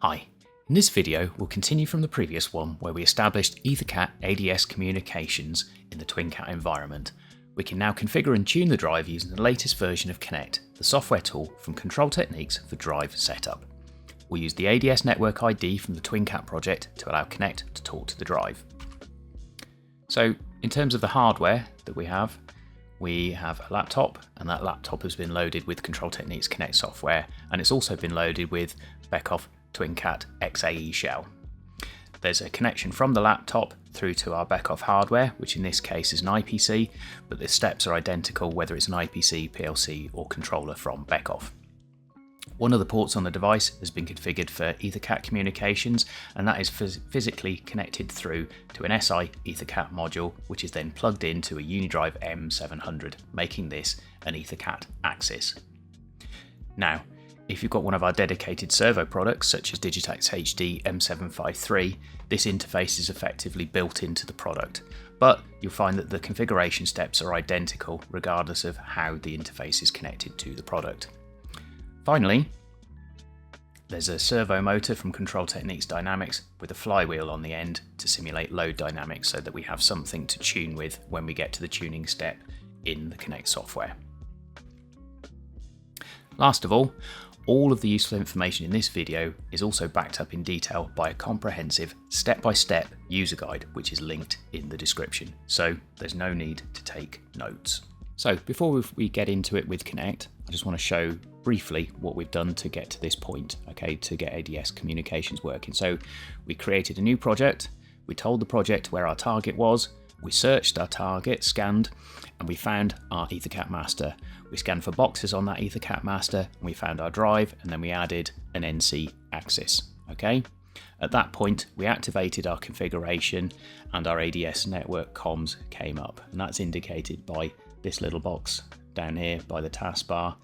Hi, in this video we'll continue from the previous one where we established TwinCAT ADS communications in the TwinCAT environment. We can now configure and tune the drive using the latest version of Connect, the software tool from Control Techniques for drive setup. We'll use the ADS network ID from the TwinCAT project to allow Connect to talk to the drive. So in terms of the hardware that we have a laptop, and that laptop has been loaded with Control Techniques Connect software, and it's also been loaded with Beckhoff TwinCAT XAE shell. There's a connection from the laptop through to our Beckhoff hardware, which in this case is an IPC, but the steps are identical whether it's an IPC, PLC or controller from Beckhoff. One of the ports on the device has been configured for EtherCAT communications, and that is physically connected through to an SI EtherCAT module, which is then plugged into a Unidrive M700, making this an EtherCAT axis. Now, if you've got one of our dedicated servo products, such as Digitex HD M753, this interface is effectively built into the product, but you'll find that the configuration steps are identical regardless of how the interface is connected to the product. Finally, there's a servo motor from Control Techniques Dynamics with a flywheel on the end to simulate load dynamics so that we have something to tune with when we get to the tuning step in the Connect software. Last of all of the useful information in this video is also backed up in detail by a comprehensive step-by-step user guide which is linked in the description, so there's no need to take notes. So before we get into it with Connect, I just want to show briefly what we've done to get to this point, okay, to get ADS communications working. So we created a new project, we told the project where our target was, we searched our target, scanned, and we found our EtherCAT master. We scanned for boxes on that EtherCAT master, and we found our drive, and then we added an NC axis, okay? At that point, we activated our configuration and our ADS network comms came up, and that's indicated by this little box down here by the taskbar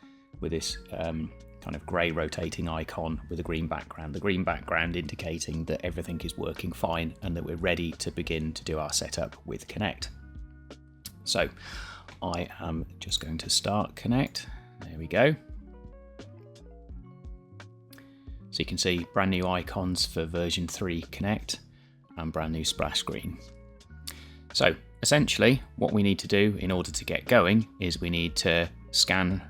with this kind of grey rotating icon with a green background. The green background indicating that everything is working fine and that we're ready to begin to do our setup with Connect. So I am just going to start Connect. There we go. So you can see brand new icons for version 3 Connect and brand new splash screen. So essentially what we need to do in order to get going is we need to scan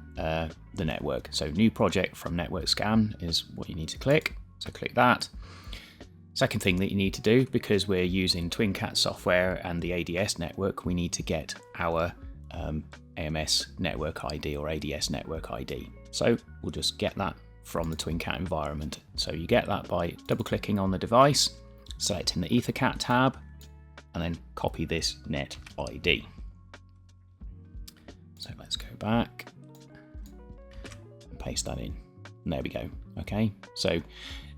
the network. So new project from network scan is what you need to click. So click that. Second thing that you need to do, because we're using TwinCAT software and the ADS network, we need to get our AMS network ID or ADS network ID. So we'll just get that from the TwinCAT environment. So you get that by double clicking on the device, selecting the EtherCAT tab, and then copy this net ID. So let's go back and paste that in. And there we go. Okay, so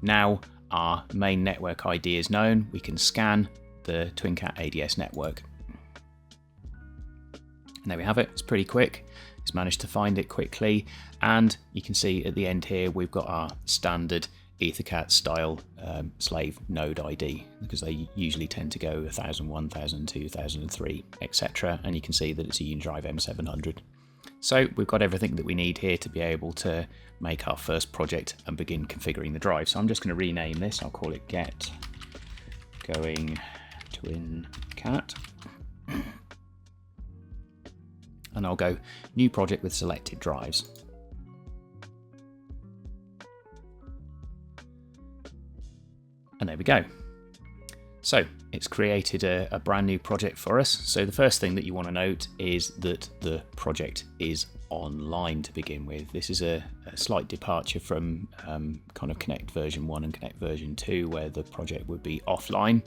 now our main network ID is known. We can scan the TwinCAT ADS network. And there we have it. It's pretty quick. It's managed to find it quickly. And you can see at the end here, we've got our standard EtherCAT style slave node ID, because they usually tend to go 1001, 1002, 1003, etc. And you can see that it's a Unidrive M700. So we've got everything that we need here to be able to make our first project and begin configuring the drive. So I'm just going to rename this. I'll call it Get Going TwinCAT. And I'll go new project with selected drives. And there we go. So it's created a brand new project for us. So the first thing that you want to note is that the project is online to begin with. This is a slight departure from kind of Connect version 1 and Connect version 2, where the project would be offline.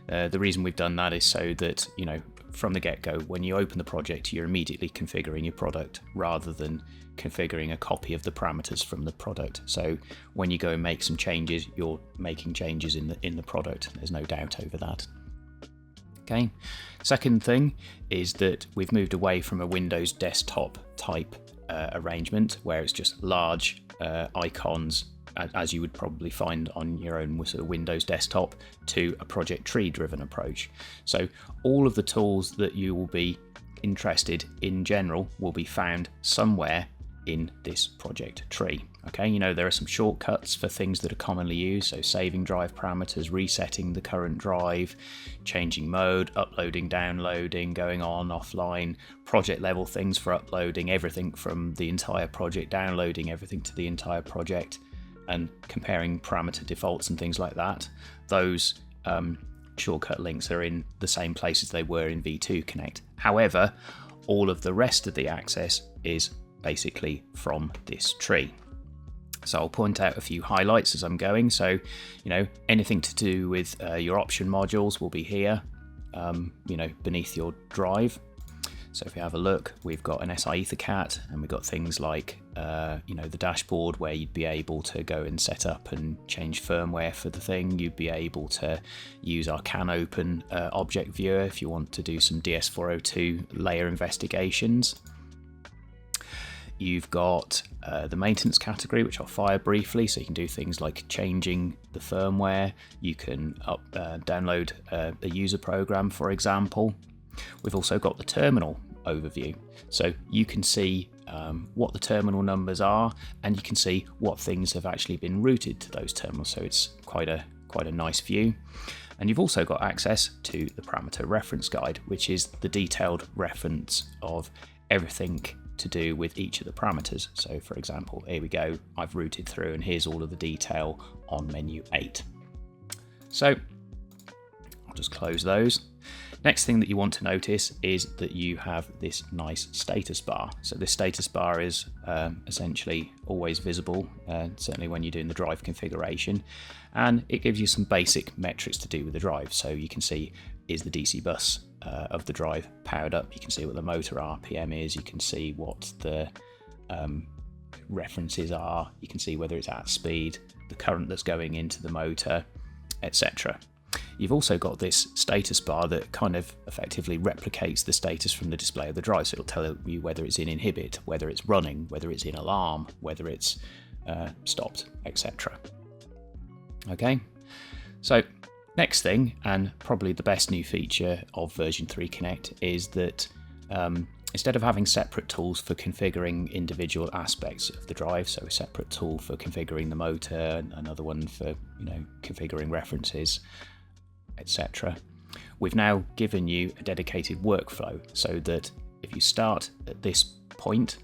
The reason we've done that is so that, you know, from the get-go, when you open the project, you're immediately configuring your product rather than configuring a copy of the parameters from the product. So when you go and make some changes, you're making changes in the product. There's no doubt over that. Okay. Second thing is that we've moved away from a Windows desktop type arrangement where it's just large icons, as you would probably find on your own sort of Windows desktop, to a project tree driven approach. So all of the tools that you will be interested in general will be found somewhere in this project tree. Okay, you know, there are some shortcuts for things that are commonly used, so saving drive parameters, resetting the current drive, changing mode, uploading, downloading, going on, offline, project level things for uploading everything from the entire project, downloading everything to the entire project, and comparing parameter defaults and things like that. Those shortcut links are in the same place as they were in V2 Connect. However, all of the rest of the access is basically from this tree. So I'll point out a few highlights as I'm going. So, you know, anything to do with your option modules will be here, you know, beneath your drive. So if we have a look, we've got an SI EtherCAT, and we've got things like, you know, the dashboard where you'd be able to go and set up and change firmware for the thing. You'd be able to use our CanOpen object viewer if you want to do some DS402 layer investigations. You've got the maintenance category, which I'll fire briefly, so you can do things like changing the firmware. You can download a user program, for example. We've also got the terminal overview, so you can see what the terminal numbers are, and you can see what things have actually been routed to those terminals. So it's quite a nice view. And you've also got access to the parameter reference guide, which is the detailed reference of everything to do with each of the parameters. So for example, here we go, I've routed through and here's all of the detail on menu 8. So I'll just close those. Next thing that you want to notice is that you have this nice status bar. So this status bar is essentially always visible, certainly when you're doing the drive configuration, and it gives you some basic metrics to do with the drive. So you can see, is the DC bus of the drive powered up? You can see what the motor RPM is, you can see what the references are, you can see whether it's at speed, the current that's going into the motor, etc. You've also got this status bar that kind of effectively replicates the status from the display of the drive, so it'll tell you whether it's in inhibit, whether it's running, whether it's in alarm, whether it's stopped, etc. Okay, so next thing, and probably the best new feature of version 3 Connect, is that instead of having separate tools for configuring individual aspects of the drive, so a separate tool for configuring the motor, another one for, you know, configuring references, etc., we've now given you a dedicated workflow, so that if you start at this point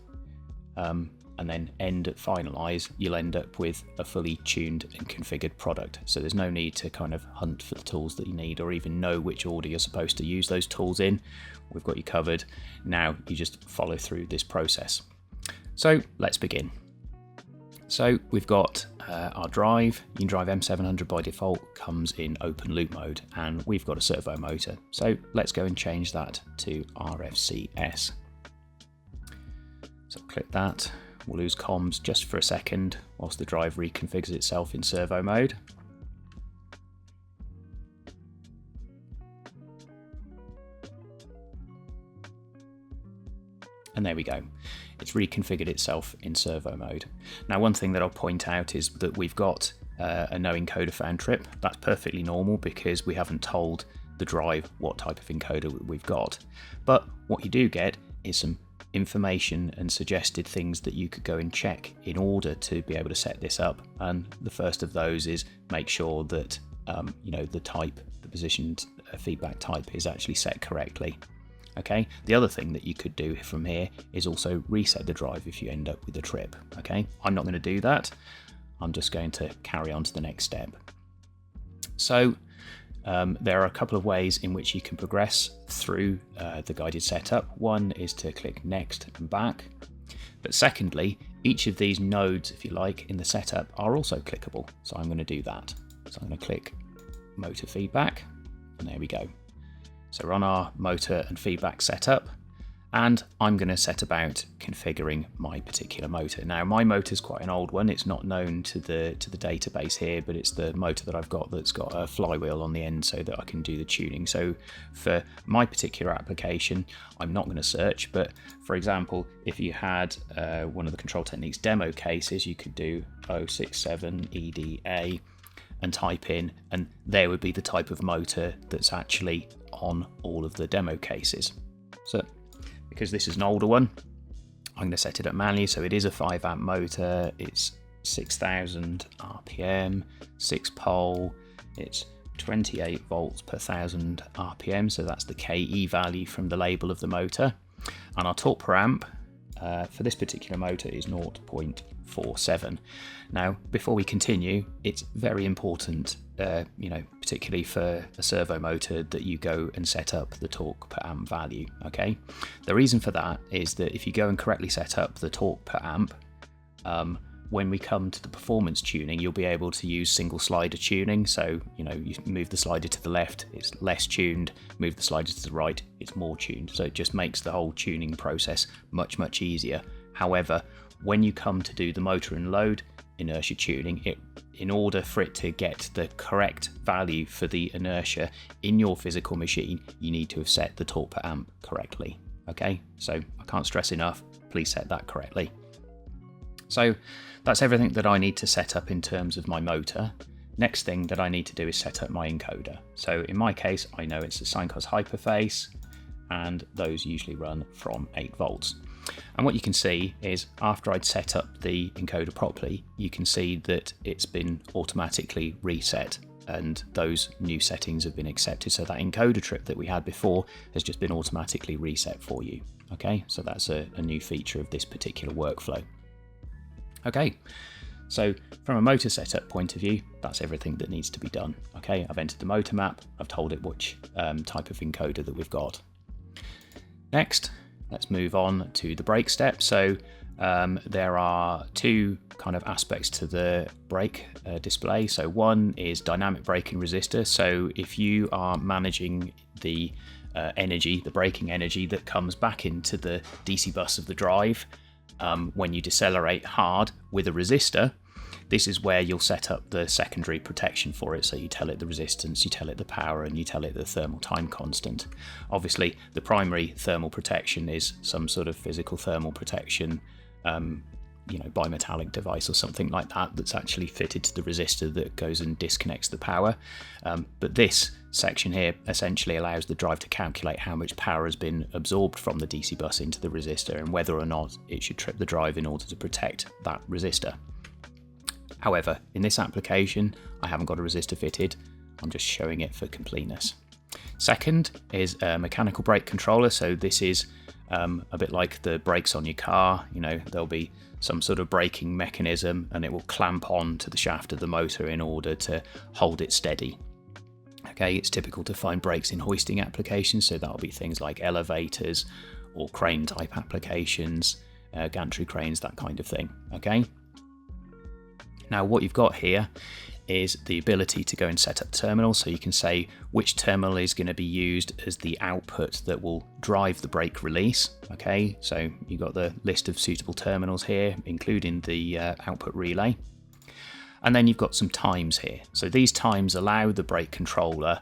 and then end at finalize, you'll end up with a fully tuned and configured product. So there's no need to kind of hunt for the tools that you need or even know which order you're supposed to use those tools in. We've got you covered. Now you just follow through this process. So let's begin. So we've got our drive. UniDrive M700 by default comes in open loop mode, and we've got a servo motor. So let's go and change that to RFCS. So click that. We'll lose comms just for a second whilst the drive reconfigures itself in servo mode. And there we go. It's reconfigured itself in servo mode. Now, one thing that I'll point out is that we've got a no encoder found trip. That's perfectly normal because we haven't told the drive what type of encoder we've got. But what you do get is some information and suggested things that you could go and check in order to be able to set this up. And the first of those is make sure that you know, the type, the positioned feedback type is actually set correctly. Okay, the other thing that you could do from here is also reset the drive if you end up with a trip. Okay, I'm not going to do that. I'm just going to carry on to the next step. So there are a couple of ways in which you can progress through the guided setup. One is to click next and back. But secondly, each of these nodes, if you like, in the setup are also clickable. So I'm going to do that. So I'm going to click motor feedback, and there we go. So we're on our motor and feedback setup, and I'm going to set about configuring my particular motor. Now, my motor is quite an old one. It's not known to the database here, but it's the motor that I've got that's got a flywheel on the end so that I can do the tuning. So for my particular application, I'm not going to search, but for example, if you had one of the Control Techniques demo cases, you could do 067 EDA and type in, and there would be the type of motor that's actually on all of the demo cases. So because this is an older one, I'm going to set it up manually. So it is a 5 amp motor, it's 6,000 RPM, 6 pole, it's 28 volts per 1,000 RPM, so that's the KE value from the label of the motor. And our torque per amp for this particular motor is 0.47. Now, before we continue, it's very important, particularly for a servo motor, that you go and set up the torque per amp value, okay? The reason for that is that if you go and correctly set up the torque per amp, when we come to the performance tuning, you'll be able to use single slider tuning. So, you move the slider to the left, it's less tuned, move the slider to the right, it's more tuned. So it just makes the whole tuning process much, much easier. However, when you come to do the motor and load inertia tuning, in order for it to get the correct value for the inertia in your physical machine, you need to have set the torque per amp correctly. Okay, so I can't stress enough, please set that correctly. So that's everything that I need to set up in terms of my motor. Next thing that I need to do is set up my encoder. So in my case, I know it's a sine cos hyperphase, and those usually run from 8 volts. And what you can see is after I'd set up the encoder properly, you can see that it's been automatically reset and those new settings have been accepted. So that encoder trip that we had before has just been automatically reset for you. Okay, so that's a new feature of this particular workflow. Okay, so from a motor setup point of view, that's everything that needs to be done. Okay, I've entered the motor map, I've told it which type of encoder that we've got. Next, let's move on to the brake step. So there are two kind of aspects to the brake display. So one is dynamic braking resistor. So if you are managing the energy, the braking energy that comes back into the DC bus of the drive, when you decelerate hard with a resistor, this is where you'll set up the secondary protection for it. So you tell it the resistance, you tell it the power, and you tell it the thermal time constant. Obviously, the primary thermal protection is some sort of physical thermal protection, bimetallic device or something like that that's actually fitted to the resistor that goes and disconnects the power. But this section here essentially allows the drive to calculate how much power has been absorbed from the DC bus into the resistor and whether or not it should trip the drive in order to protect that resistor. However, in this application, I haven't got a resistor fitted, I'm just showing it for completeness. Second is a mechanical brake controller. So this is a bit like the brakes on your car. There'll be some sort of braking mechanism and it will clamp on to the shaft of the motor in order to hold it steady. Okay, it's typical to find brakes in hoisting applications, so that'll be things like elevators or crane type applications, gantry cranes, that kind of thing. Okay. Now what you've got here is the ability to go and set up terminals, so you can say which terminal is going to be used as the output that will drive the brake release. Okay, so you've got the list of suitable terminals here, including the output relay. And then you've got some times here. So these times allow the brake controller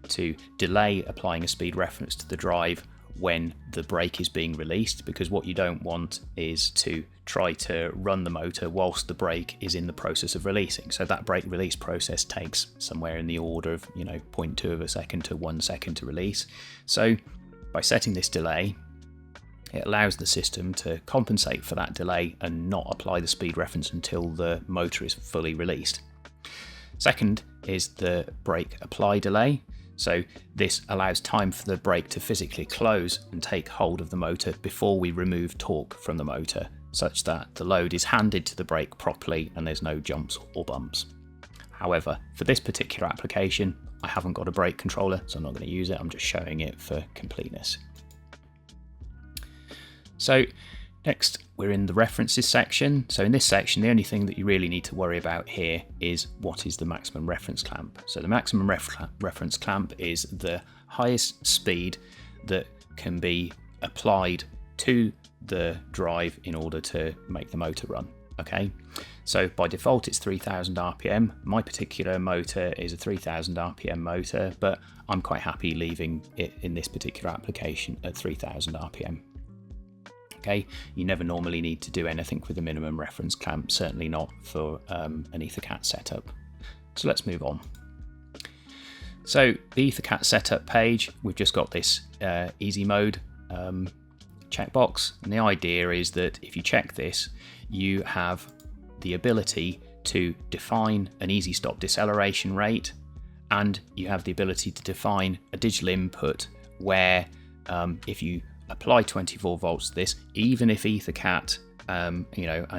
to delay applying a speed reference to the drive when the brake is being released, because what you don't want is to try to run the motor whilst the brake is in the process of releasing. So that brake release process takes somewhere in the order of 0.2 of a second to 1 second to release. So by setting this delay, it allows the system to compensate for that delay and not apply the speed reference until the motor is fully released. Second is the brake apply delay. So this allows time for the brake to physically close and take hold of the motor before we remove torque from the motor, such that the load is handed to the brake properly and there's no jumps or bumps. However, for this particular application, I haven't got a brake controller, so I'm not going to use it. I'm just showing it for completeness. So next, we're in the references section. So in this section, the only thing that you really need to worry about here is what is the maximum reference clamp. So the maximum reference clamp is the highest speed that can be applied to the drive in order to make the motor run. Okay, so by default it's 3000 RPM. My particular motor is a 3000 RPM motor, but I'm quite happy leaving it in this particular application at 3000 RPM. Okay, you never normally need to do anything with a minimum reference clamp, certainly not for an EtherCAT setup. So let's move on. So the EtherCAT setup page, we've just got this easy mode checkbox, and the idea is that if you check this, you have the ability to define an easy stop deceleration rate, and you have the ability to define a digital input where if you apply 24 volts to this, even if EtherCAT and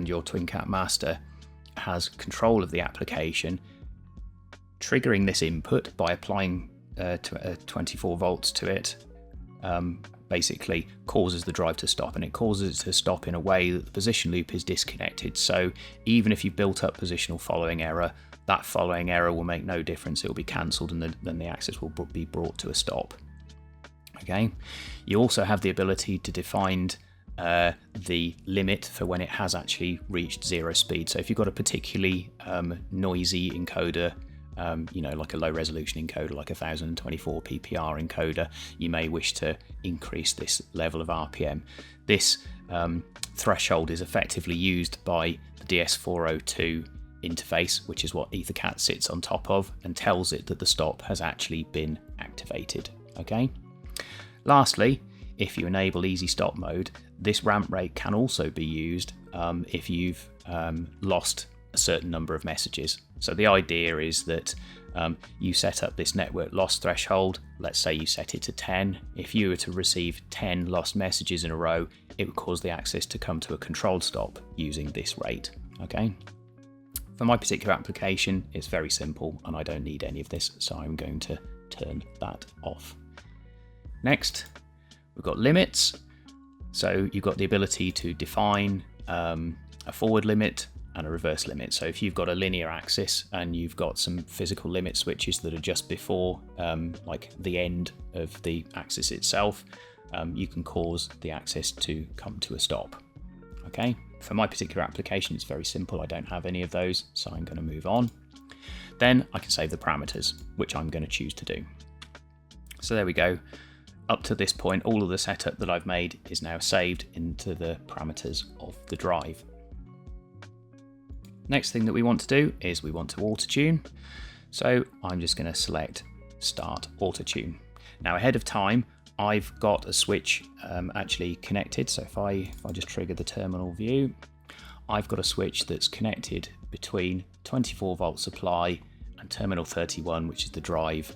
your TwinCAT master has control of the application, triggering this input by applying 24 volts to it basically causes the drive to stop, and it causes it to stop in a way that the position loop is disconnected. So even if you've built up positional following error, that following error will make no difference. It will be cancelled, and then the axis will be brought to a stop. Okay. You also have the ability to define the limit for when it has actually reached zero speed. So if you've got a particularly noisy encoder, like a low resolution encoder, like a 1024 PPR encoder, you may wish to increase this level of RPM. This threshold is effectively used by the DS402 interface, which is what EtherCAT sits on top of, and tells it that the stop has actually been activated. Okay. Lastly, if you enable easy stop mode, this ramp rate can also be used if you've lost a certain number of messages. So the idea is that you set up this network loss threshold. Let's say you set it to 10. If you were to receive 10 lost messages in a row, it would cause the axis to come to a controlled stop using this rate. Okay. For my particular application, it's very simple and I don't need any of this, so I'm going to turn that off. Next, we've got limits. So you've got the ability to define a forward limit and a reverse limit. So if you've got a linear axis and you've got some physical limit switches that are just before like the end of the axis itself, you can cause the axis to come to a stop. Okay, for my particular application, it's very simple. I don't have any of those, so I'm going to move on. Then I can save the parameters, which I'm going to choose to do. So there we go. Up to this point, all of the setup that I've made is now saved into the parameters of the drive. Next thing that we want to do is we want to auto-tune. So I'm just going to select Start Auto-Tune. Now ahead of time, I've got a switch actually connected. So if I just trigger the terminal view, I've got a switch that's connected between 24 volt supply and terminal 31, which is the drive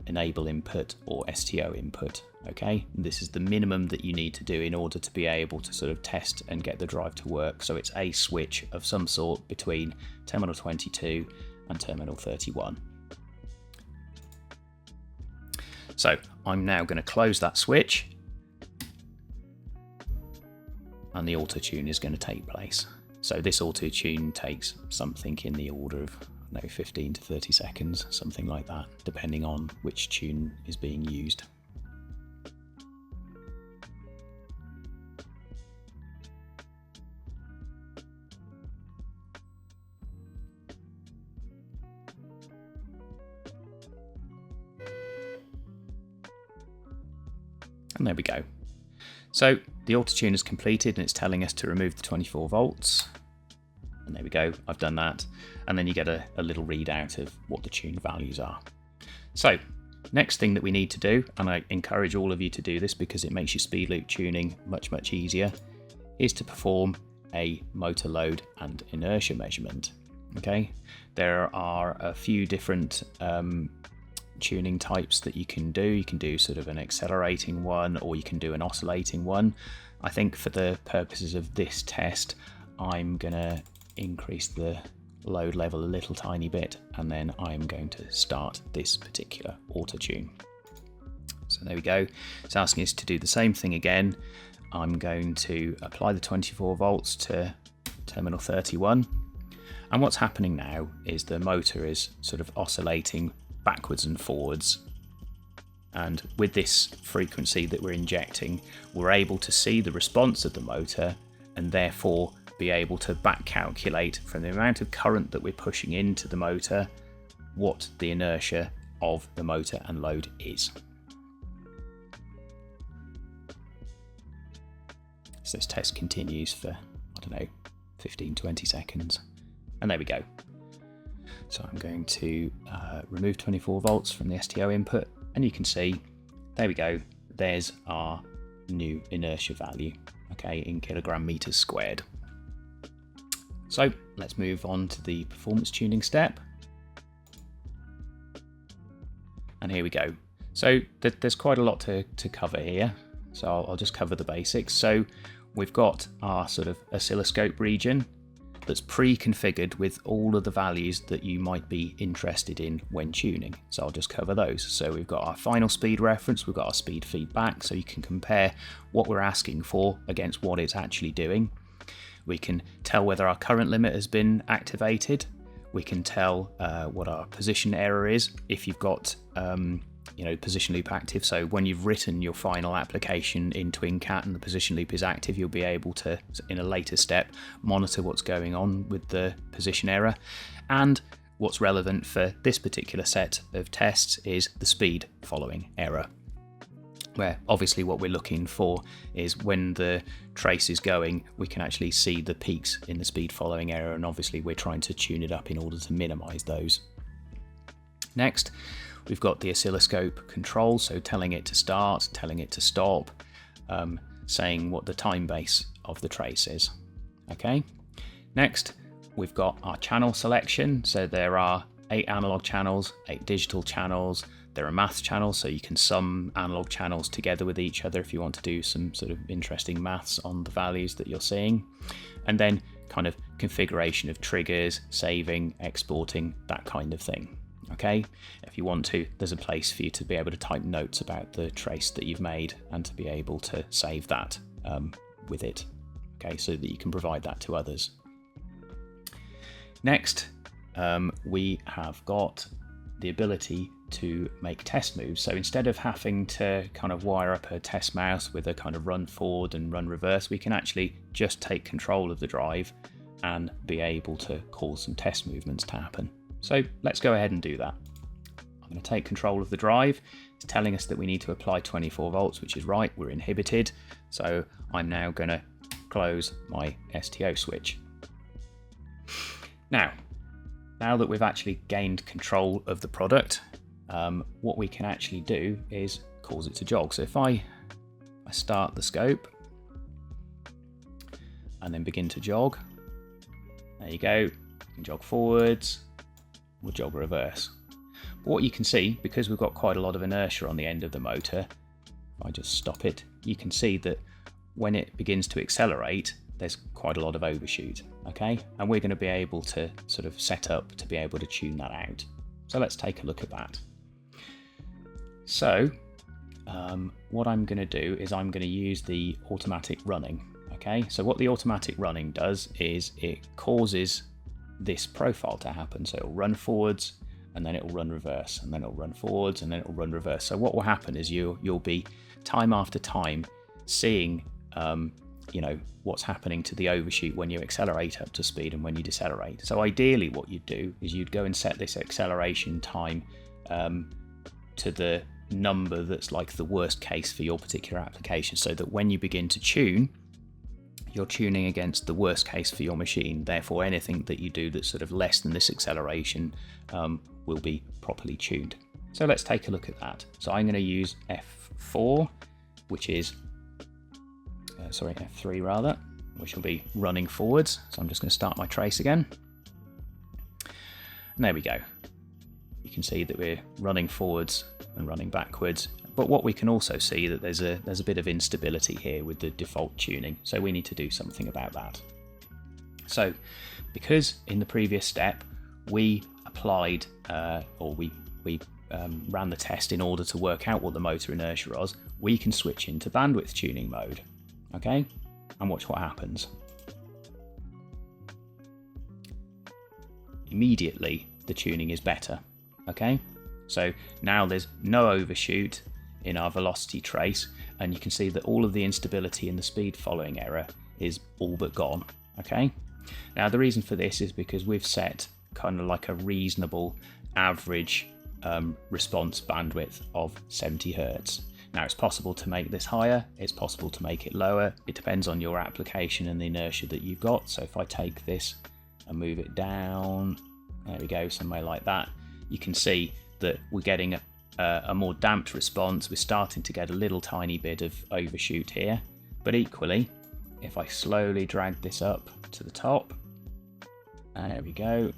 enable input or STO input. Okay, this is the minimum that you need to do in order to be able to sort of test and get the drive to work. So it's a switch of some sort between terminal 22 and terminal 31. So I'm now going to close that switch and the auto-tune is going to take place. So this auto-tune takes something in the order of 15 to 30 seconds, something like that, depending on which tune is being used. And there we go. So the auto-tune is completed and it's telling us to remove the 24 volts. And there we go, I've done that. And then you get a little readout of what the tune values are. So next thing that we need to do, and I encourage all of you to do this because it makes your speed loop tuning much easier, is to perform a motor load and inertia measurement. Okay, there are a few different tuning types that you can do. You can do sort of an accelerating one, or you can do an oscillating one. I think for the purposes of this test, I'm gonna increase the load level a little tiny bit, and then I'm going to start this particular auto tune. So there we go. It's asking us to do the same thing again. I'm going to apply the 24 volts to terminal 31, and what's happening now is the motor is sort of oscillating backwards and forwards, and with this frequency that we're injecting, we're able to see the response of the motor and therefore be able to back calculate from the amount of current that we're pushing into the motor what the inertia of the motor and load is. So this test continues for, 15-20 seconds, and there we go. So I'm going to remove 24 volts from the STO input, and you can see, there we go, there's our new inertia value, okay, in kilogram meters squared. So let's move on to the performance tuning step. And here we go. So there's quite a lot to cover here. So I'll just cover the basics. So we've got our sort of oscilloscope region that's pre-configured with all of the values that you might be interested in when tuning. So I'll just cover those. So we've got our final speed reference, we've got our speed feedback, so you can compare what we're asking for against what it's actually doing. We can tell whether our current limit has been activated. We can tell what our position error is if you've got position loop active. So when you've written your final application in TwinCAT and the position loop is active, you'll be able to, in a later step, monitor what's going on with the position error. And what's relevant for this particular set of tests is the speed following error, where obviously what we're looking for is when the trace is going, we can actually see the peaks in the speed following error, and obviously we're trying to tune it up in order to minimize those. Next, we've got the oscilloscope control, so telling it to start, telling it to stop, saying what the time base of the trace is. Okay. Next, we've got our channel selection. So there are 8 analog channels, 8 digital channels. There are maths channels, so you can sum analog channels together with each other if you want to do some sort of interesting maths on the values that you're seeing. And then kind of configuration of triggers, saving, exporting, that kind of thing. Okay, if you want to, there's a place for you to be able to type notes about the trace that you've made and to be able to save that with it. Okay, so that you can provide that to others. Next, we have got the ability to make test moves. So instead of having to kind of wire up a test mouse with a kind of run forward and run reverse, we can actually just take control of the drive and be able to cause some test movements to happen. So let's go ahead and do that. I'm going to take control of the drive. It's telling us that we need to apply 24 volts, which is right, we're inhibited. So I'm now going to close my STO switch. Now that we've actually gained control of the product, what we can actually do is cause it to jog. So if I start the scope and then begin to jog, there you go, you can jog forwards, we'll jog reverse. But what you can see, because we've got quite a lot of inertia on the end of the motor, if I just stop it, you can see that when it begins to accelerate, there's quite a lot of overshoot, okay? And we're going to be able to sort of set up to be able to tune that out. So let's take a look at that. So what I'm going to do is I'm going to use the automatic running, okay? So what the automatic running does is it causes this profile to happen. So it'll run forwards and then it'll run reverse, and then it'll run forwards and then it'll run reverse. So what will happen is you'll be time after time seeing what's happening to the overshoot when you accelerate up to speed and when you decelerate. So ideally what you'd do is you'd go and set this acceleration time to the number that's like the worst case for your particular application, so that when you begin to tune, you're tuning against the worst case for your machine. Therefore, anything that you do that's sort of less than this acceleration will be properly tuned. So let's take a look at that. So I'm going to use F4, which is, F3 rather, which will be running forwards. So I'm just going to start my trace again. And there we go. You can see that we're running forwards and running backwards. But what we can also see that there's a bit of instability here with the default tuning, so we need to do something about that. So because in the previous step we applied we ran the test in order to work out what the motor inertia was, we can switch into bandwidth tuning mode, okay? And watch what happens. Immediately the tuning is better, okay? So now there's no overshoot in our velocity trace, and you can see that all of the instability in the speed following error is all but gone, okay? Now the reason for this is because we've set kind of like a reasonable average response bandwidth of 70 Hertz. Now it's possible to make this higher, it's possible to make it lower, it depends on your application and the inertia that you've got. So if I take this and move it down, there we go, somewhere like that, you can see that we're getting a more damped response. We're starting to get a little tiny bit of overshoot here, but equally if I slowly drag this up to the top, There we go.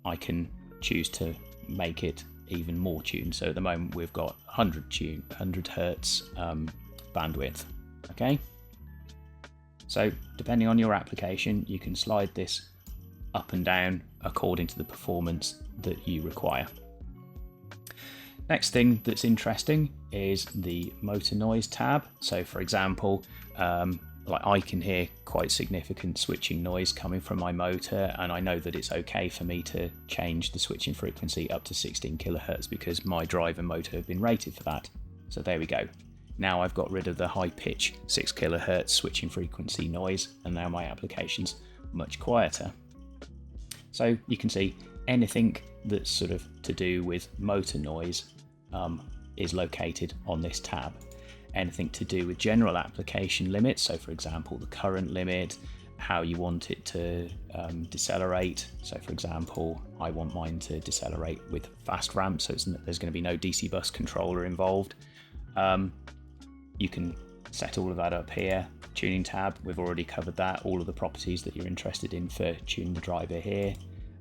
I can choose to make it even more tuned. So at the moment we've got 100 hertz bandwidth. Okay. So depending on your application, you can slide this up and down according to the performance that you require. Next thing that's interesting is the motor noise tab. So for example, like I can hear quite significant switching noise coming from my motor, and I know that it's okay for me to change the switching frequency up to 16 kilohertz because my drive and motor have been rated for that. So there we go. Now I've got rid of the high pitch 6 kilohertz switching frequency noise, and now my application's much quieter. So you can see anything that's sort of to do with motor noise is located on this tab. Anything to do with general application limits, so for example the current limit, how you want it to decelerate. So for example, I want mine to decelerate with fast ramp, so there's going to be no DC bus controller involved. You can set all of that up here. Tuning tab, we've already covered that, all of the properties that you're interested in for tuning the driver here.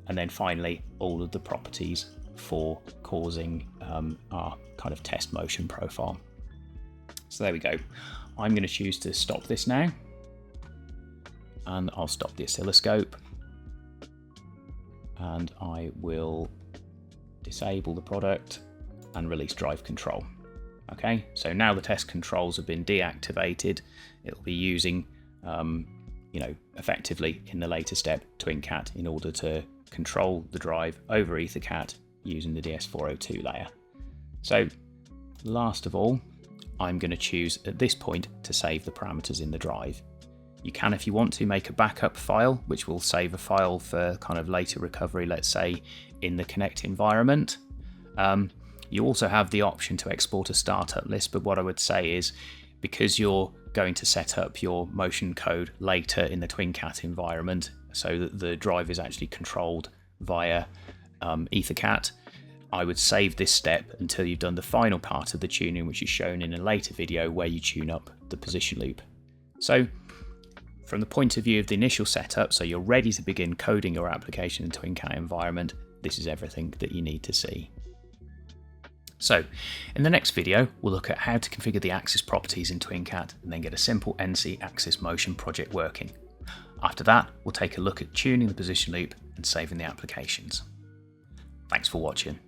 And then finally, all of the properties for causing our kind of test motion profile. So there we go. I'm going to choose to stop this now, and I'll stop the oscilloscope, and I will disable the product and release drive control. Okay, so now the test controls have been deactivated. It'll be using, effectively in the later step, TwinCAT in order to control the drive over EtherCAT using the DS402 layer. So last of all, I'm going to choose at this point to save the parameters in the drive. You can, if you want to, make a backup file, which will save a file for kind of later recovery, let's say in the Connect environment. You also have the option to export a startup list, but what I would say is, because you're going to set up your motion code later in the TwinCAT environment so that the drive is actually controlled via EtherCAT, I would save this step until you've done the final part of the tuning, which is shown in a later video where you tune up the position loop. So from the point of view of the initial setup, so you're ready to begin coding your application in the TwinCAT environment, this is everything that you need to see. So in the next video, we'll look at how to configure the axis properties in TwinCAT and then get a simple NC axis motion project working. After that, we'll take a look at tuning the position loop and saving the applications. Thanks for watching.